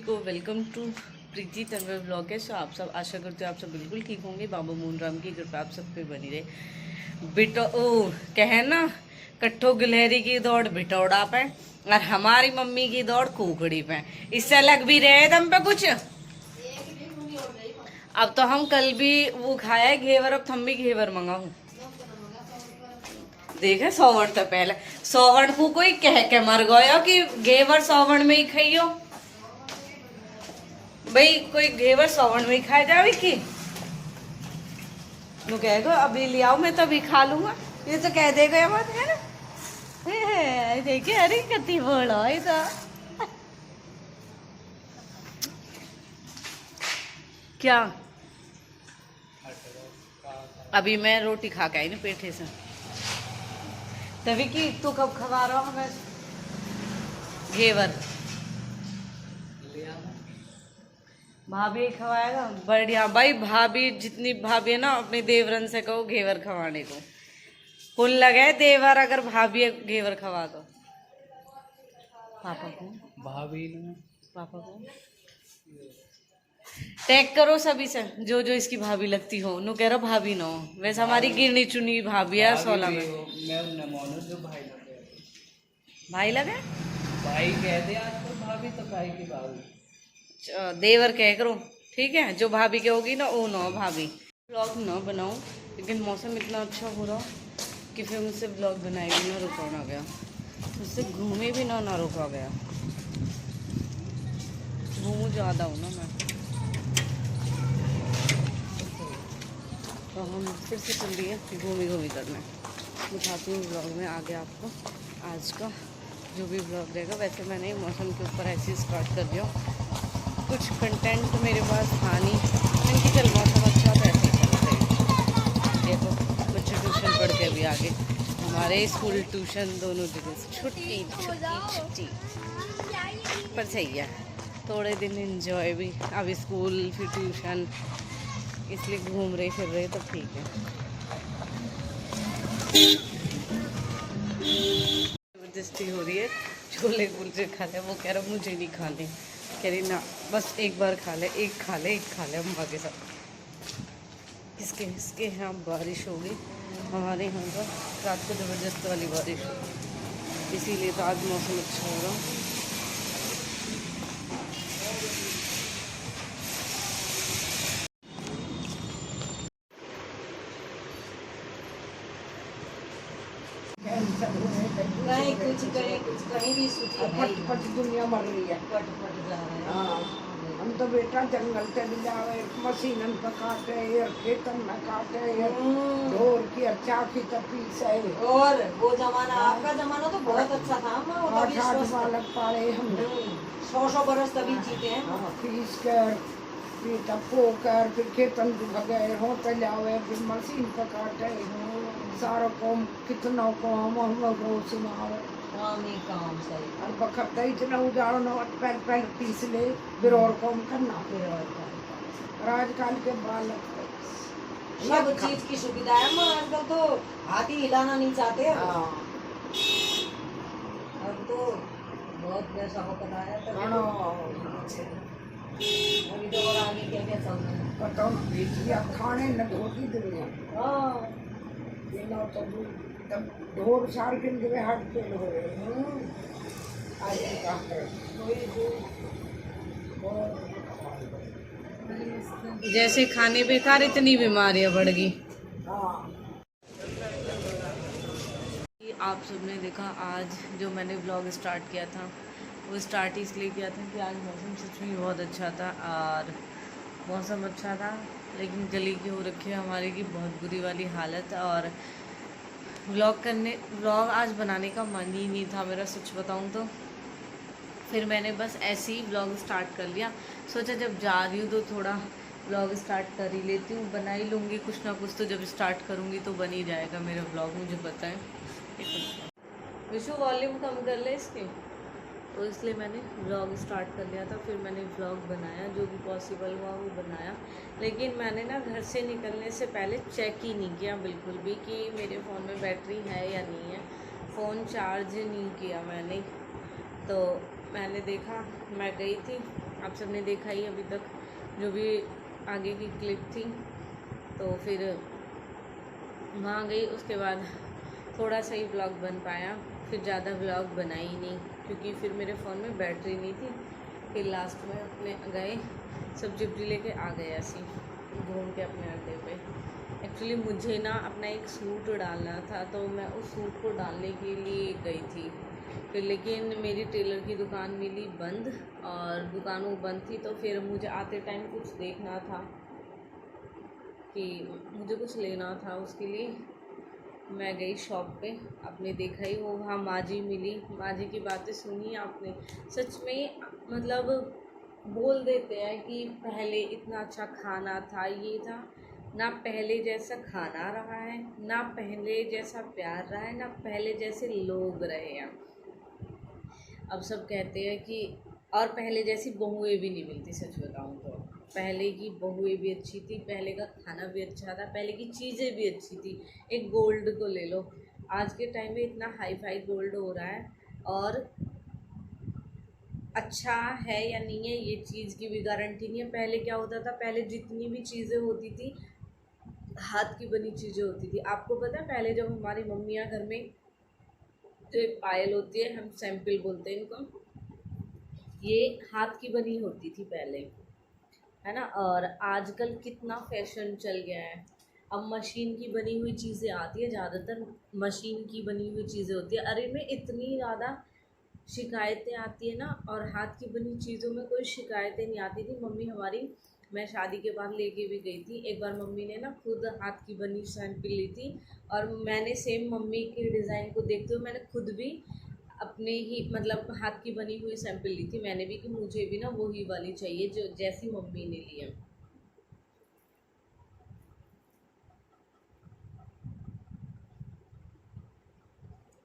को, welcome to Preeti Tanwar blog है। So आप सब, आशा करते हो आप सब बिल्कुल ठीक होंगे। बाबा मोहन राम की कृपा आप सब पे बनी रहे। बिटो ओ कहे ना, कट्ठो गिलहरी की दौड़ बिटौड़ा पे और हमारी मम्मी की दौड़ कुकड़ी पे। इससे अलग भी रहे दम पे कुछ। अब तो हम कल भी वो खाया है घेवर, अब हम भी घेवर मंगाऊ। देखे सौवर्ण तो पहले सौवर्ण को कोई कह के मर गयो कि घेवर सौवर्ण में ही खाइयो। भाई कोई घेवर सौवर्ण में ही खाए जावे की वो कहेगा अभी ले आओ, मैं तभी खा लूंगा। ये तो कह देगा मत है ना। देखिए अरे कति बोलो तो क्या। अभी मैं रोटी खा के आई ना पेठे से, तभी कि तू कब खवा रहा हूँ मैं घेवर। भाभी खवाएगा बढ़िया भाई। भाभी जितनी भाभी है ना, अपने देवरन से कहो घेवर खवाने को। कुल लगे देवर अगर भाभी घेवर खवा दो। पापा को, भाभी पापा को टैग करो सभी से, जो जो इसकी भाभी लगती हो। नु कह रहा भाभी ना हो, वैसे हमारी गिरनी चुनी भाभी है 16 में। मैं मानो जो भाई लगे, भाई लगे भाई कहते आज तो भाभी तो भाई की भाभी। देवर कह करो, ठीक है। जो भाभी के होगी ना वो ना भाभी। ब्लॉग ना बनाऊं, लेकिन मौसम इतना अच्छा हो रहा कि फिर मुझसे ब्लॉग बनाए भी ना रुका ना गया, मुझसे घूमे भी ना रुका गया। घूमू ज़्यादा हूँ ना मैं, तो हम फिर से चल रही है घूमी करने। दिखाती हूँ ब्लॉग में आगे आपको आज का जो भी ब्लॉग रहेगा। वैसे मैंने मौसम के ऊपर ऐसे ही स्टार्ट कर दिया, कुछ कंटेंट मेरे पास था नहीं, क्योंकि चल मौसम अच्छा था ऐसे ही चल रही। देखो बच्चे ट्यूशन पढ़ के अभी आगे, हमारे स्कूल ट्यूशन दोनों जगह से छुट्टी पर सही है। थोड़े दिन एंजॉय भी, अब स्कूल फिर ट्यूशन, इसलिए घूम रहे फिर रहे तो ठीक है। जबरदस्ती हो रही है, छोले कुलचे खा ले। वो कह रहा मुझे नहीं खाने, कह रही ना बस एक बार खा ले, एक खा ले अम्मा के साथ। किसके यहाँ बारिश होगी, हमारे यहाँ पर रात को ज़बरदस्त वाली बारिश होगी, इसीलिए तो आज मौसम अच्छा हो रहा। नहीं कुछ कहीं भी फट दुनिया मर रही है। जा रहा है। हाँ, हम तो बेटा जंगल चले जावे, मशीनन पे काटे, खेतन में काटे, ढोर की चाकी तपीस है। और वो जमाना, आपका जमाना तो बहुत अच्छा था। 8 बालक पाले हमने, 100 बरस तभी जीते हैं। फीस कर फिर टप्पो कर, फिर खेतन भगे होते जावे, फिर मशीन पे काटे। सारा काम कितना काम हम रोज सुनावे। काम सही। और बखत इतना उजाड़ो न पहले पीस ले, फिर और काम करना। और आजकल के बालक सब चीज की सुविधा है, मगर आजकल तो हाथ ही हिलाना नहीं चाहते। अब तो बहुत वैसा होता है। अभी तो और आगे क्या क्या चल रहा है पता नहीं, खाने न धोती दुनिया। तो ढोर सार के लिए हाथ पेल हो रहे। जैसे खाने बेकार, इतनी बीमारियां बढ़ गई। आप सबने देखा आज जो मैंने ब्लॉग स्टार्ट किया था, वो स्टार्ट इसलिए किया था कि आज मौसम सच में बहुत अच्छा था। और मौसम अच्छा था लेकिन गली की हो रखी है हमारे की बहुत बुरी वाली हालत। और व्लॉग आज बनाने का मन ही नहीं था मेरा, सच बताऊं तो। फिर मैंने बस ऐसे ही व्लॉग स्टार्ट कर लिया, सोचा जब जा रही हूँ तो थोड़ा व्लॉग स्टार्ट कर ही लेती हूँ, बना ही लूँगी कुछ ना कुछ। तो जब स्टार्ट करूँगी तो बन ही जाएगा मेरा व्लॉग, मुझे पता है। विशु वॉल्यूम कम कर ले इसकी। तो इसलिए मैंने व्लॉग स्टार्ट कर लिया था, फिर मैंने व्लॉग बनाया, जो भी पॉसिबल हुआ वो बनाया। लेकिन मैंने ना घर से निकलने से पहले चेक ही नहीं किया बिल्कुल भी कि मेरे फ़ोन में बैटरी है या नहीं है। फ़ोन चार्ज नहीं किया मैंने। तो मैंने देखा, मैं गई थी आप सबने देखा ही अभी तक जो भी आगे की क्लिप थी। तो फिर वहाँ गई, उसके बाद थोड़ा सा ही ब्लॉग बन पाया, फिर ज़्यादा ब्लॉग बना ही नहीं क्योंकि फिर मेरे फ़ोन में बैटरी नहीं थी। फिर लास्ट में अपने गए सब्जी वब्जी लेके आ गए ऐसे घूम के अपने अड्डे पे। एक्चुअली मुझे ना अपना एक सूट डालना था, तो मैं उस सूट को डालने के लिए गई थी। फिर लेकिन मेरी टेलर की दुकान मिली बंद, और दुकान वो बंद थी, तो फिर मुझे आते टाइम कुछ देखना था कि मुझे कुछ लेना था, उसके लिए मैं गई शॉप पे। आपने देखा ही वो वहाँ माजी मिली, माजी की बातें सुनी आपने। सच में मतलब बोल देते हैं कि पहले इतना अच्छा खाना था, ये था ना, पहले जैसा खाना रहा है ना, पहले जैसा प्यार रहा है ना, पहले जैसे लोग रहे हैं। अब सब कहते हैं कि और पहले जैसी बहुएं भी नहीं मिलती। सच बताऊं तो पहले की बहुएं भी अच्छी थी, पहले का खाना भी अच्छा था, पहले की चीज़ें भी अच्छी थी। एक गोल्ड को ले लो, आज के टाइम में इतना हाई फाई गोल्ड हो रहा है, और अच्छा है या नहीं है ये चीज़ की भी गारंटी नहीं है। पहले क्या होता था, पहले जितनी भी चीज़ें होती थी हाथ की बनी चीज़ें होती थी। आपको पता है पहले जब हमारी मम्मियाँ घर में जो एक पायल होती है, हम सैंपल बोलते हैं इनको, ये हाथ की बनी होती थी पहले, है ना। और आजकल कितना फैशन चल गया है, अब मशीन की बनी हुई चीज़ें आती है, ज़्यादातर मशीन की बनी हुई चीज़ें होती है। अरे में इतनी ज़्यादा शिकायतें आती है ना, और हाथ की बनी चीज़ों में कोई शिकायतें नहीं आती थी। मम्मी हमारी, मैं शादी के बाद लेके भी गई थी एक बार, मम्मी ने ना खुद हाथ की बनी सैंपल ली थी, और मैंने सेम मम्मी के डिज़ाइन को देखते हुए मैंने खुद भी अपने ही मतलब हाथ की बनी हुई सैंपल ली थी मैंने भी, कि मुझे भी ना वही वाली चाहिए जो जैसी मम्मी ने ली है।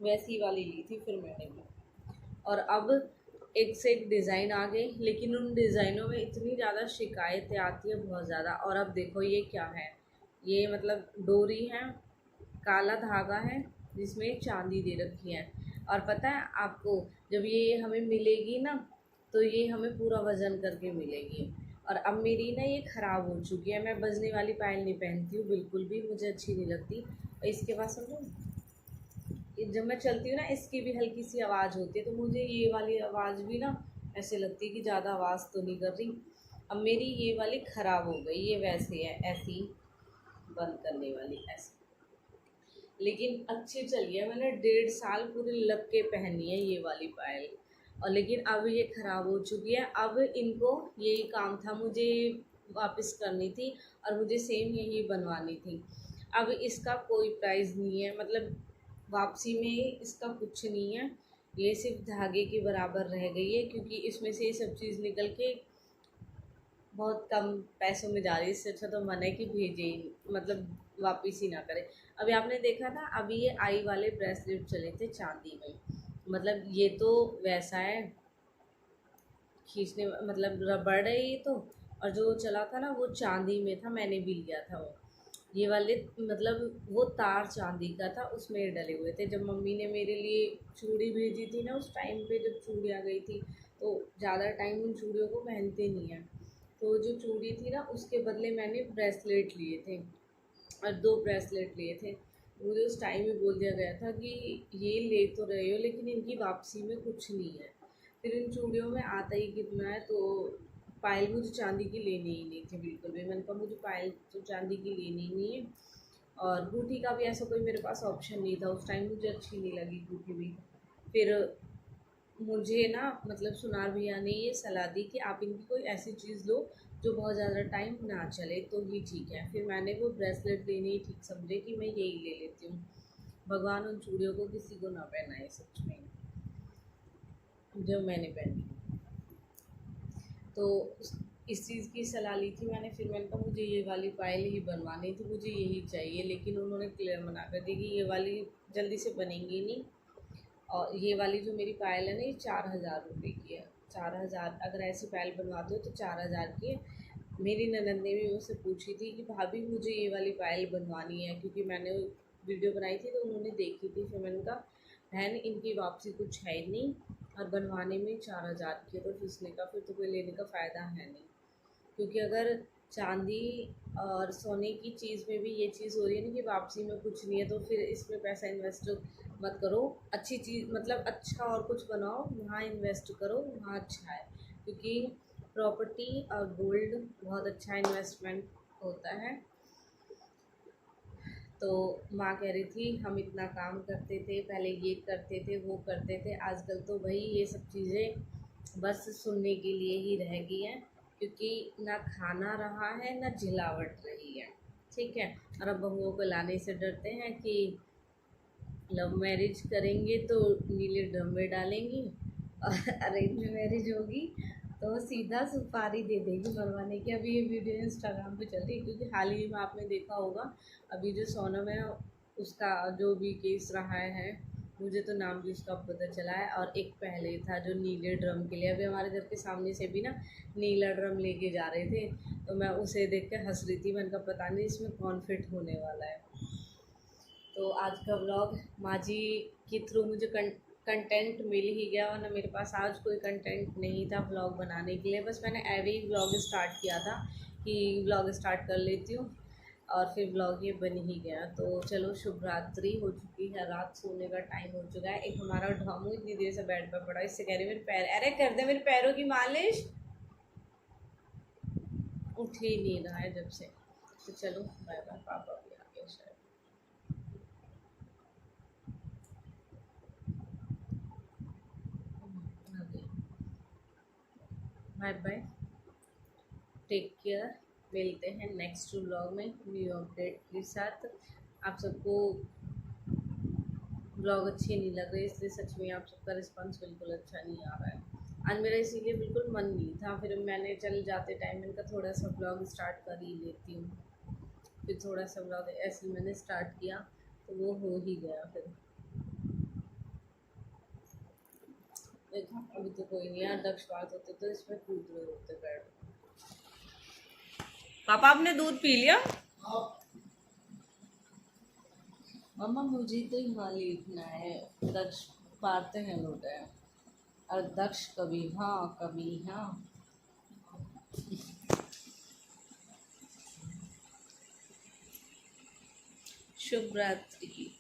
वैसी वाली ली थी फिर मैंने भी। और अब एक से एक डिज़ाइन आ गए, लेकिन उन डिज़ाइनों में इतनी ज़्यादा शिकायतें आती है, बहुत ज़्यादा। और अब देखो ये क्या है, ये मतलब डोरी है, काला धागा है जिसमें चांदी दे रखी है। और पता है आपको, जब ये हमें मिलेगी ना, तो ये हमें पूरा वज़न करके मिलेगी। और अब मेरी ना ये ख़राब हो चुकी है, मैं बजने वाली पायल नहीं पहनती हूँ बिल्कुल भी, मुझे अच्छी नहीं लगती। और इसके बाद समझो, जब मैं चलती हूँ ना, इसकी भी हल्की सी आवाज़ होती है, तो मुझे ये वाली आवाज़ भी ना ऐसे लगती है कि ज़्यादा आवाज़ तो नहीं कर रही। अब मेरी ये वाली ख़राब हो गई, ये वैसे है ऐसी बंद करने वाली ऐसी, लेकिन अच्छी चली है। मैंने 1.5 साल पूरे लग के पहनी है ये वाली पायल, और लेकिन अब ये ख़राब हो चुकी है। अब इनको यही काम था, मुझे वापस करनी थी और मुझे सेम यही बनवानी थी। अब इसका कोई प्राइस नहीं है, मतलब वापसी में इसका कुछ नहीं है, ये सिर्फ धागे के बराबर रह गई है, क्योंकि इसमें से ये सब चीज़ निकल के बहुत कम पैसों में जा रही है। इससे अच्छा तो मन है कि भेजे ही, मतलब वापस ही ना करें। अभी आपने देखा था, अभी ये आई वाले ब्रेसलेट चले थे चांदी में, मतलब ये तो वैसा है खींचने, मतलब रबड़ है ये तो, और जो चला था ना वो चांदी में था, मैंने भी लिया था वो। ये वाले मतलब वो तार चांदी का था, उसमें डले हुए थे। जब मम्मी ने मेरे लिए चूड़ी भेजी थी ना, उस टाइम पे जब चूड़ी आ गई थी, तो ज़्यादा टाइम उन चूड़ियों को पहनते नहीं हैं, तो जो चूड़ी थी ना उसके बदले मैंने ब्रेसलेट लिए थे, और 2 ब्रेसलेट लिए थे। मुझे उस टाइम ही बोल दिया गया था कि ये ले तो रहे हो लेकिन इनकी वापसी में कुछ नहीं है। फिर इन चूड़ियों में आता ही कितना है, तो पायल मुझे चांदी की लेनी ही नहीं थी बिल्कुल भी। मैंने कहा मुझे पायल तो चांदी की लेनी ही नहीं है, और बूटी का भी ऐसा कोई मेरे पास ऑप्शन नहीं था उस टाइम, मुझे अच्छी नहीं लगी बूटी भी। फिर मुझे ना मतलब सुनार भैया ने ये सलाह दी कि आप इनकी कोई ऐसी चीज़ लो जो बहुत ज़्यादा टाइम ना चले, तो ही ठीक है। फिर मैंने वो ब्रेसलेट लेने ही ठीक समझे कि मैं यही ले लेती हूँ। भगवान उन चूड़ियों को किसी को ना पहनाए सच में, जो मैंने पहनी। तो इस चीज़ की सलाह ली थी मैंने। फिर मैंने कहा मुझे ये वाली पायल ही बनवानी थी, मुझे यही चाहिए, लेकिन उन्होंने क्लियर मना कर दिया कि ये वाली जल्दी से बनेंगी नहीं। और ये वाली जो मेरी पायल है ना, ये 4,000 रुपये की है। 4,000, अगर ऐसी पायल बनवाते हो तो 4,000 की है। मेरी ननद ने भी मुझसे पूछी थी कि भाभी मुझे ये वाली पायल बनवानी है, क्योंकि मैंने वीडियो बनाई थी तो उन्होंने देखी थी। फिर मैंने कहा बहन इनकी वापसी कुछ है ही नहीं, और बनवाने में 4,000 की है, तो फिसने का फिर तो कोई लेने का फ़ायदा है नहीं। क्योंकि अगर चांदी और सोने की चीज़ में भी ये चीज़ हो रही है ना कि वापसी में कुछ नहीं है, तो फिर इसमें पैसा इन्वेस्ट मत करो। अच्छी चीज़ मतलब अच्छा और कुछ बनाओ, वहाँ इन्वेस्ट करो, वहाँ अच्छा है। क्योंकि प्रॉपर्टी और गोल्ड बहुत अच्छा इन्वेस्टमेंट होता है। तो माँ कह रही थी हम इतना काम करते थे, पहले ये करते थे वो करते थे, आजकल तो भाई ये सब चीज़ें बस सुनने के लिए ही रह गई हैं। क्योंकि ना खाना रहा है ना झिलावट रही है, ठीक है। और अब बहुओं को लाने से डरते हैं कि लव मैरिज करेंगे तो नीले ड्रम में डालेंगी, और अरेंज मैरिज होगी तो सीधा सुपारी दे देगी मरवाने की। अभी ये वीडियो इंस्टाग्राम पे चल रही है, क्योंकि हाल ही में आपने देखा होगा अभी जो सोनम है उसका जो भी केस रहा है, मुझे तो नाम भी उसका पता चला है। और एक पहले था जो नीले ड्रम के लिए, अभी हमारे घर के सामने से भी ना नीला ड्रम लेके जा रहे थे, तो मैं उसे देख के हंस रही थी। मैंने कहा पता नहीं इसमें कौन फिट होने वाला है। तो आज का व्लॉग माँ जी के थ्रू मुझे कंटेंट मिल ही गया, वरना मेरे पास आज कोई कंटेंट नहीं था व्लॉग बनाने के लिए। बस मैंने ऐवे ही व्लॉग स्टार्ट किया था कि व्लॉग स्टार्ट कर लेती हूँ, और फिर व्लॉग ये बन ही गया। तो चलो, शुभ रात्रि हो चुकी है, रात सोने का टाइम हो चुका है। एक हमारा ढामू इतनी देर से बेड पर पड़ा, इससे कह रही मेरे पैर, अरे कर दे मेरे पैरों की मालिश। उठ ही नहीं रहा है जब से। तो चलो बाय बाय, पापा भी आ गए शायद। Bye bye, take care. मिलते हैं नेक्स्ट व्लॉग में न्यू अपडेट के साथ। आप सबको व्लॉग अच्छे नहीं लग रहे, इसलिए सच में आप सबका रिस्पांस बिल्कुल अच्छा नहीं आ रहा है। आज मेरा इसीलिए बिल्कुल मन नहीं था, फिर मैंने चल जाते टाइम इनका थोड़ा सा व्लॉग स्टार्ट कर ही लेती हूँ। फिर थोड़ा सा व्लॉग ऐसे ही मैंने स्टार्ट किया तो वो हो ही गया। फिर देखो अभी तो कोई नहीं यार, दक्ष बात होते तो इसमें कूद रहे होते बैठ। पापा आपने दूध पी लिया? मम्मा मुझे तो यहाँ लिखना है, दक्ष पारते हैं लोग हैं, और दक्ष कभी हाँ कभी हाँ। शुभ रात्रि।